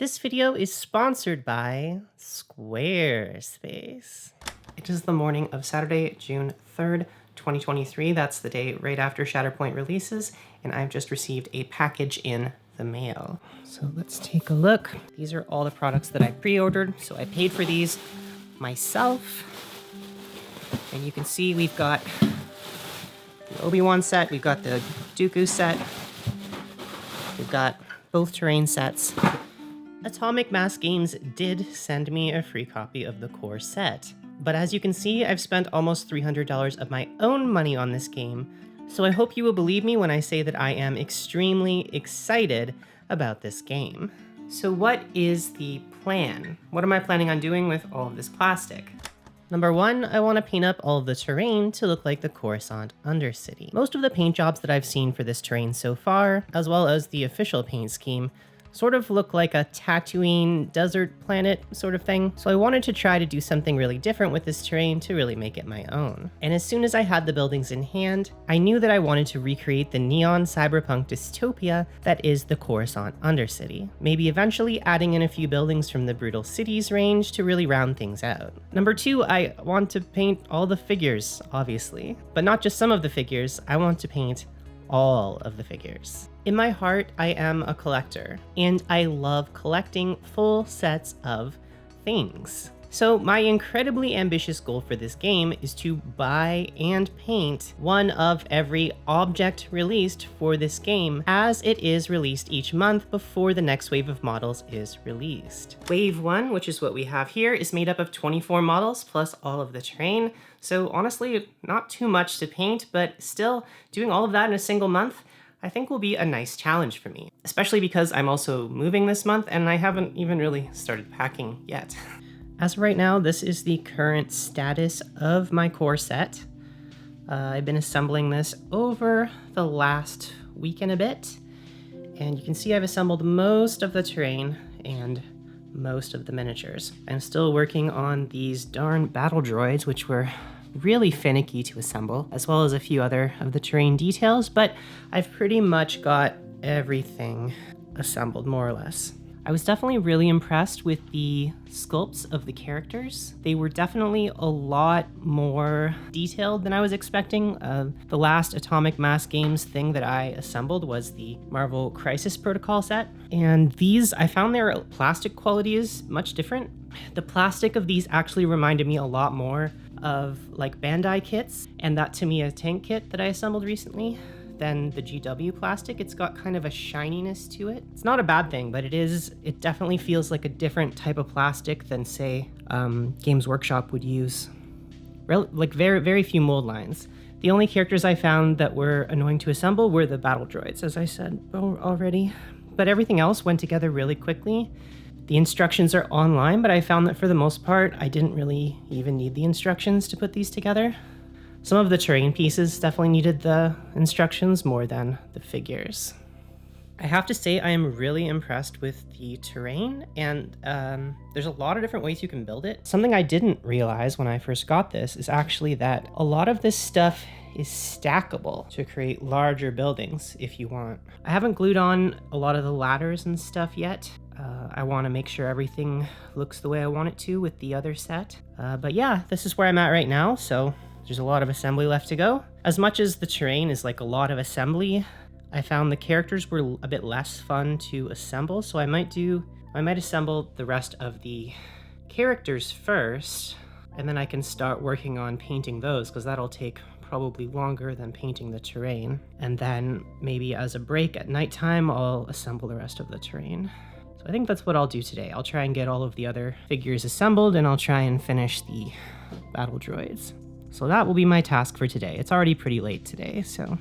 This video is sponsored by Squarespace. It is the morning of Saturday, June 3rd, 2023. That's the day right after Shatterpoint releases, and I've just received a package in the mail. So let's take a look. These are all the products that I pre-ordered, so I paid for these myself. And you can see we've got the Obi-Wan set, we've got the Dooku set, we've got both terrain sets. Atomic Mass Games did send me a free copy of the core set, but as you can see, I've spent almost $300 of my own money on this game, so I hope you will believe me when I say that I am extremely excited about this game. So what is the plan? What am I planning on doing with all of this plastic? Number one, I want to paint up all of the terrain to look like the Coruscant Undercity. Most of the paint jobs that I've seen for this terrain so far, as well as the official paint scheme, sort of look like a Tatooine desert planet sort of thing. So I wanted to try to do something really different with this terrain to really make it my own. And as soon as I had the buildings in hand, I knew that I wanted to recreate the neon cyberpunk dystopia that is the Coruscant Undercity. Maybe eventually adding in a few buildings from the Brutal Cities range to really round things out. Number two, I want to paint all the figures, obviously. But not just some of the figures, I want to paint all of the figures. In my heart, I am a collector, and I love collecting full sets of things. So my incredibly ambitious goal for this game is to buy and paint one of every object released for this game as it is released each month before the next wave of models is released. Wave 1, which is what we have here, is made up of 24 models plus all of the terrain. So honestly, not too much to paint, but still doing all of that in a single month I think will be a nice challenge for me, especially because I'm also moving this month and I haven't even really started packing yet. As of right now, this is the current status of my core set. I've been assembling this over the last week and a bit, and you can see I've assembled most of the terrain and most of the miniatures. I'm still working on these darn battle droids, which were really finicky to assemble, as well as a few other of the terrain details, but I've pretty much got everything assembled, more or less. I was definitely really impressed with the sculpts of the characters. They were definitely a lot more detailed than I was expecting. The last Atomic Mass Games thing that I assembled was the Marvel Crisis Protocol set, and these, I found their plastic quality is much different. The plastic of these actually reminded me a lot more of like Bandai kits and that Tamiya tank kit that I assembled recently than the GW plastic. It's got kind of a shininess to it. It's not a bad thing, but it definitely feels like a different type of plastic than say Games Workshop would use. Like very few mold lines. The only characters I found that were annoying to assemble were the battle droids, as I said already, but everything else went together really quickly. The instructions are online, but I found that for the most part, I didn't really even need the instructions to put these together. Some of the terrain pieces definitely needed the instructions more than the figures. I have to say I am really impressed with the terrain, and there's a lot of different ways you can build it. Something I didn't realize when I first got this is actually that a lot of this stuff is stackable to create larger buildings if you want. I haven't glued on a lot of the ladders and stuff yet. I want to make sure everything looks the way I want it to with the other set. But yeah, this is where I'm at right now, so there's a lot of assembly left to go. As much as the terrain is like a lot of assembly, I found the characters were a bit less fun to assemble, so I might assemble the rest of the characters first, and then I can start working on painting those, because that'll take probably longer than painting the terrain. And then maybe as a break at nighttime, I'll assemble the rest of the terrain. So I think that's what I'll do today. I'll try and get all of the other figures assembled, and I'll try and finish the battle droids. So that will be my task for today. It's already pretty late today, so.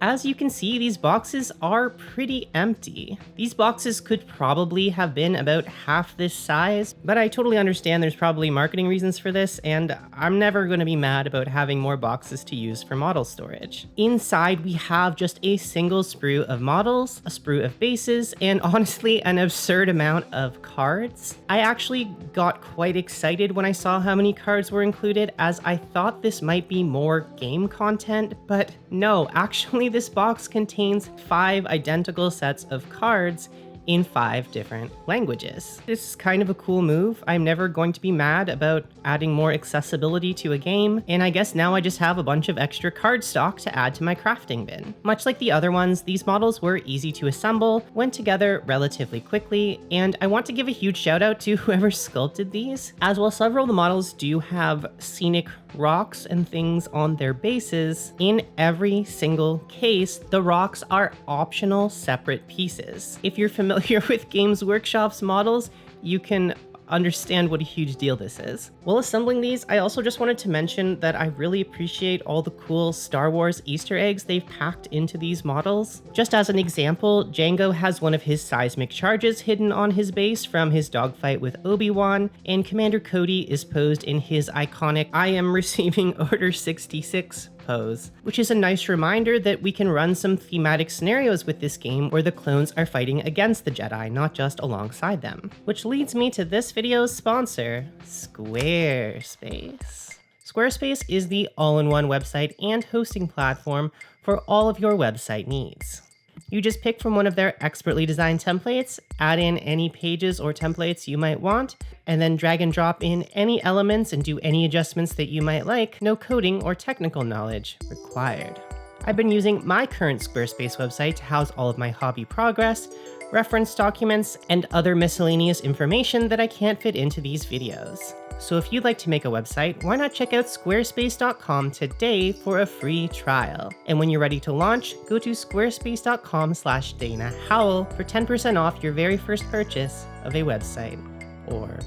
As you can see, these boxes are pretty empty. These boxes could probably have been about half this size, but I totally understand there's probably marketing reasons for this, and I'm never going to be mad about having more boxes to use for model storage. Inside, we have just a single sprue of models, a sprue of bases, and honestly, an absurd amount of cards. I actually got quite excited when I saw how many cards were included, as I thought this might be more game content, but no, actually this box contains 5 identical sets of cards in 5 different languages. This is kind of a cool move. I'm never going to be mad about adding more accessibility to a game, and I guess now I just have a bunch of extra card stock to add to my crafting bin. Much like the other ones, these models were easy to assemble, went together relatively quickly, and I want to give a huge shout out to whoever sculpted these, as while several of the models do have scenic rocks and things on their bases, in every single case, the rocks are optional separate pieces. If you're familiar with Games Workshop's models, you can understand what a huge deal this is. While assembling these, I also just wanted to mention that I really appreciate all the cool Star Wars Easter eggs they've packed into these models. Just as an example, Django has one of his seismic charges hidden on his base from his dogfight with Obi-Wan, and Commander Cody is posed in his iconic "I am receiving Order 66" pose, which is a nice reminder that we can run some thematic scenarios with this game where the clones are fighting against the Jedi, not just alongside them. Which leads me to this video's sponsor, Squarespace. Squarespace is the all-in-one website and hosting platform for all of your website needs. You just pick from one of their expertly designed templates, add in any pages or templates you might want, and then drag and drop in any elements and do any adjustments that you might like. No coding or technical knowledge required. I've been using my current Squarespace website to house all of my hobby progress, reference documents, and other miscellaneous information that I can't fit into these videos. So if you'd like to make a website, why not check out squarespace.com today for a free trial. And when you're ready to launch, go to squarespace.com/DanaHowl for 10% off your very first purchase of a website or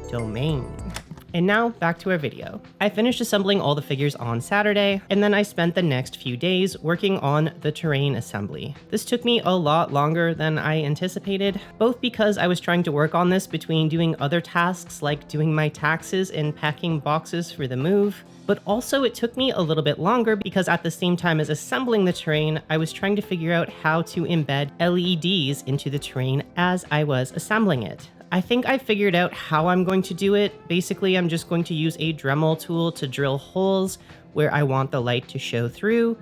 domain. And now back to our video. I finished assembling all the figures on Saturday, and then I spent the next few days working on the terrain assembly. This took me a lot longer than I anticipated, both because I was trying to work on this between doing other tasks like doing my taxes and packing boxes for the move, but also it took me a little bit longer because at the same time as assembling the terrain, I was trying to figure out how to embed LEDs into the terrain as I was assembling it. I think I figured out how I'm going to do it. Basically, I'm just going to use a Dremel tool to drill holes where I want the light to show through,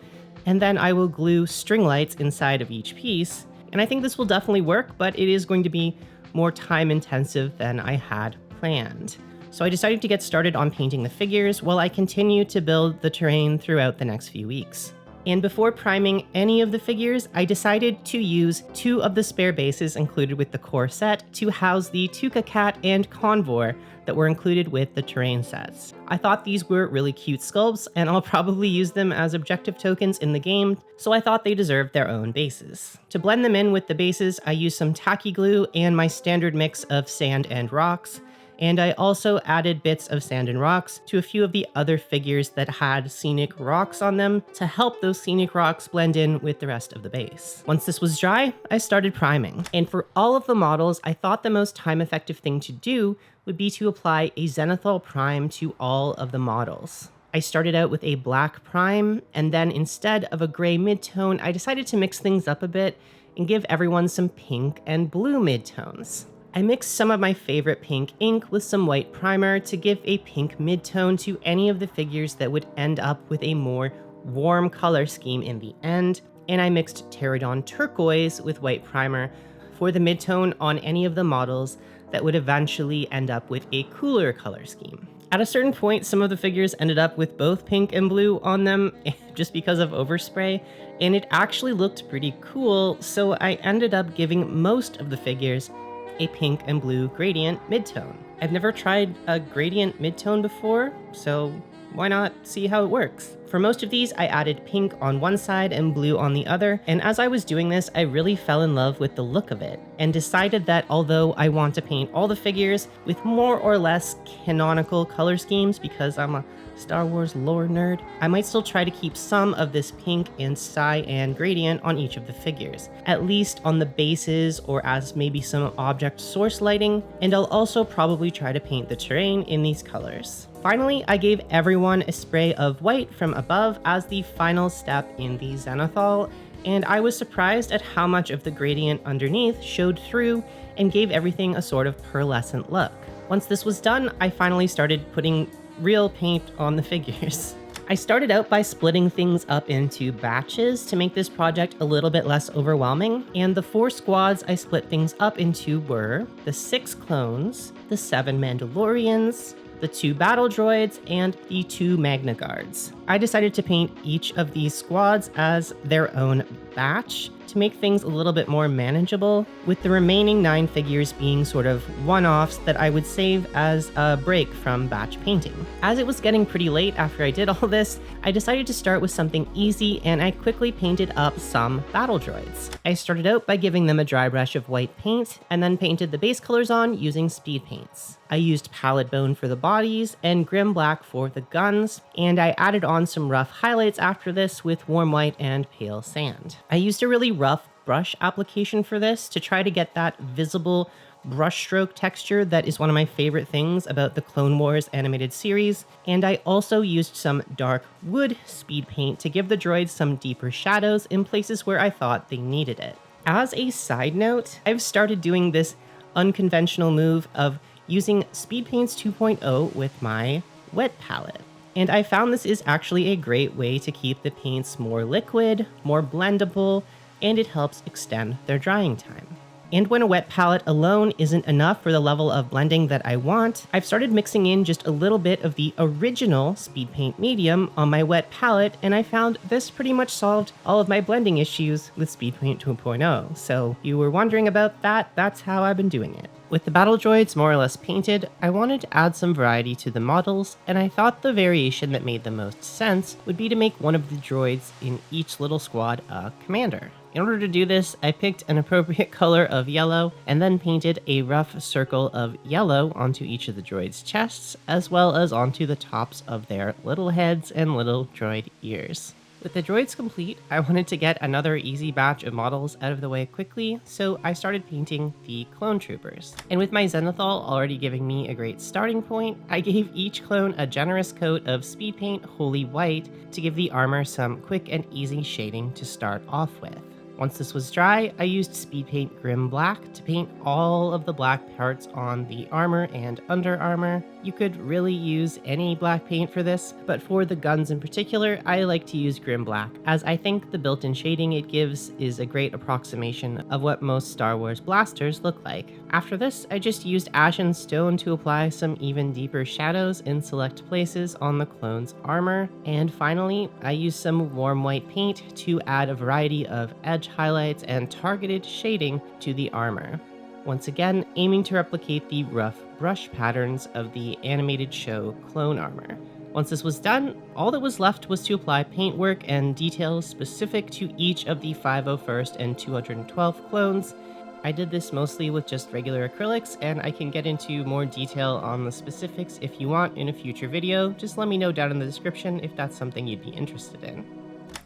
and then I will glue string lights inside of each piece. And I think this will definitely work, but it is going to be more time intensive than I had planned. So I decided to get started on painting the figures while I continue to build the terrain throughout the next few weeks. And before priming any of the figures, I decided to use 2 of the spare bases included with the core set to house the Tuca Cat and Convor that were included with the terrain sets. I thought these were really cute sculpts, and I'll probably use them as objective tokens in the game, so I thought they deserved their own bases. To blend them in with the bases, I used some tacky glue and my standard mix of sand and rocks, and I also added bits of sand and rocks to a few of the other figures that had scenic rocks on them to help those scenic rocks blend in with the rest of the base. Once this was dry, I started priming. And for all of the models, I thought the most time-effective thing to do would be to apply a zenithal prime to all of the models. I started out with a black prime, and then instead of a gray midtone, I decided to mix things up a bit and give everyone some pink and blue midtones. I mixed some of my favorite pink ink with some white primer to give a pink midtone to any of the figures that would end up with a more warm color scheme in the end, and I mixed Pterodon turquoise with white primer for the midtone on any of the models that would eventually end up with a cooler color scheme. At a certain point, some of the figures ended up with both pink and blue on them just because of overspray, and it actually looked pretty cool, so I ended up giving most of the figures a pink and blue gradient midtone. I've never tried a gradient midtone before, so why not see how it works? For most of these, I added pink on one side and blue on the other, and as I was doing this, I really fell in love with the look of it, and decided that although I want to paint all the figures with more or less canonical color schemes because I'm a Star Wars lore nerd, I might still try to keep some of this pink and cyan gradient on each of the figures, at least on the bases or as maybe some object source lighting, and I'll also probably try to paint the terrain in these colors. Finally, I gave everyone a spray of white from above as the final step in the zenithal, and I was surprised at how much of the gradient underneath showed through and gave everything a sort of pearlescent look. Once this was done, I finally started putting real paint on the figures. I started out by splitting things up into batches to make this project a little bit less overwhelming, and the 4 squads I split things up into were the 6 clones, the 7 Mandalorians, the 2 battle droids, and the 2 Magna Guards. I decided to paint each of these squads as their own batch to make things a little bit more manageable, with the remaining 9 figures being sort of one-offs that I would save as a break from batch painting. As it was getting pretty late after I did all this, I decided to start with something easy, and I quickly painted up some battle droids. I started out by giving them a dry brush of white paint, and then painted the base colors on using speed paints. I used pallid bone for the bodies and grim black for the guns, and I added on some rough highlights after this with warm white and pale sand. I used a really rough brush application for this to try to get that visible brushstroke texture that is one of my favorite things about the Clone Wars animated series, and I also used some dark wood speed paint to give the droids some deeper shadows in places where I thought they needed it. As a side note, I've started doing this unconventional move of using Speed Paints 2.0 with my wet palette. And I found this is actually a great way to keep the paints more liquid, more blendable, and it helps extend their drying time. And when a wet palette alone isn't enough for the level of blending that I want, I've started mixing in just a little bit of the original speed paint medium on my wet palette, and I found this pretty much solved all of my blending issues with Speed Paint 2.0. So if you were wondering about that, that's how I've been doing it. With the battle droids more or less painted, I wanted to add some variety to the models, and I thought the variation that made the most sense would be to make one of the droids in each little squad a commander. In order to do this, I picked an appropriate color of yellow and then painted a rough circle of yellow onto each of the droids' chests, as well as onto the tops of their little heads and little droid ears. With the droids complete, I wanted to get another easy batch of models out of the way quickly, so I started painting the clone troopers. And with my zenithal already giving me a great starting point, I gave each clone a generous coat of speed paint Holy White to give the armor some quick and easy shading to start off with. Once this was dry, I used speed paint Grim Black to paint all of the black parts on the armor and under armor. You could really use any black paint for this, but for the guns in particular, I like to use Grim Black, as I think the built-in shading it gives is a great approximation of what most Star Wars blasters look like. After this, I just used ash and stone to apply some even deeper shadows in select places on the clone's armor, and finally, I used some warm white paint to add a variety of edge highlights and targeted shading to the armor. Once again, aiming to replicate the rough brush patterns of the animated show clone armor. Once this was done, all that was left was to apply paintwork and details specific to each of the 501st and 212th clones. I did this mostly with just regular acrylics, and I can get into more detail on the specifics if you want in a future video. Just let me know down in the description if that's something you'd be interested in.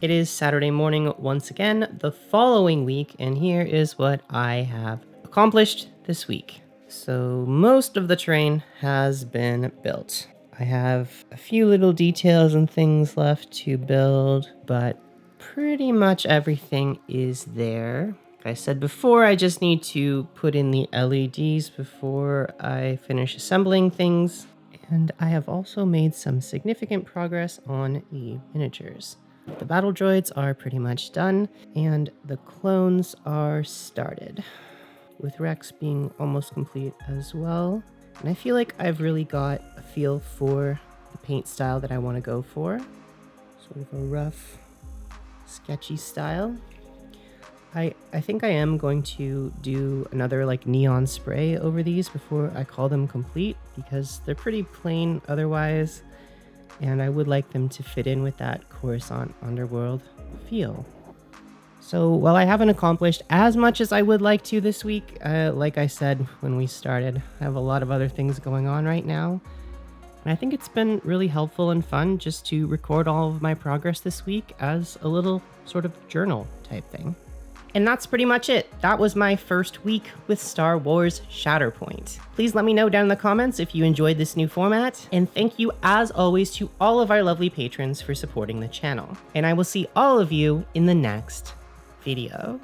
It is Saturday morning once again, the following week, and here is what I have accomplished this week. So most of the terrain has been built. I have a few little details and things left to build, but pretty much everything is there. Like I said before, I just need to put in the LEDs before I finish assembling things, and I have also made some significant progress on the miniatures. The battle droids are pretty much done, and the clones are started, with Rex being almost complete as well. And I feel like I've really got a feel for the paint style that I want to go for. Sort of a rough, sketchy style. I think I am going to do another like neon spray over these before I call them complete, because they're pretty plain otherwise. and I would like them to fit in with that Coruscant underworld feel. So while I haven't accomplished as much as I would like to this week, like I said when we started, I have a lot of other things going on right now. And I think it's been really helpful and fun just to record all of my progress this week as a little sort of journal type thing. And that's pretty much it. That was my first week with Star Wars Shatterpoint. Please let me know down in the comments if you enjoyed this new format. And thank you as always to all of our lovely patrons for supporting the channel. And I will see all of you in the next video.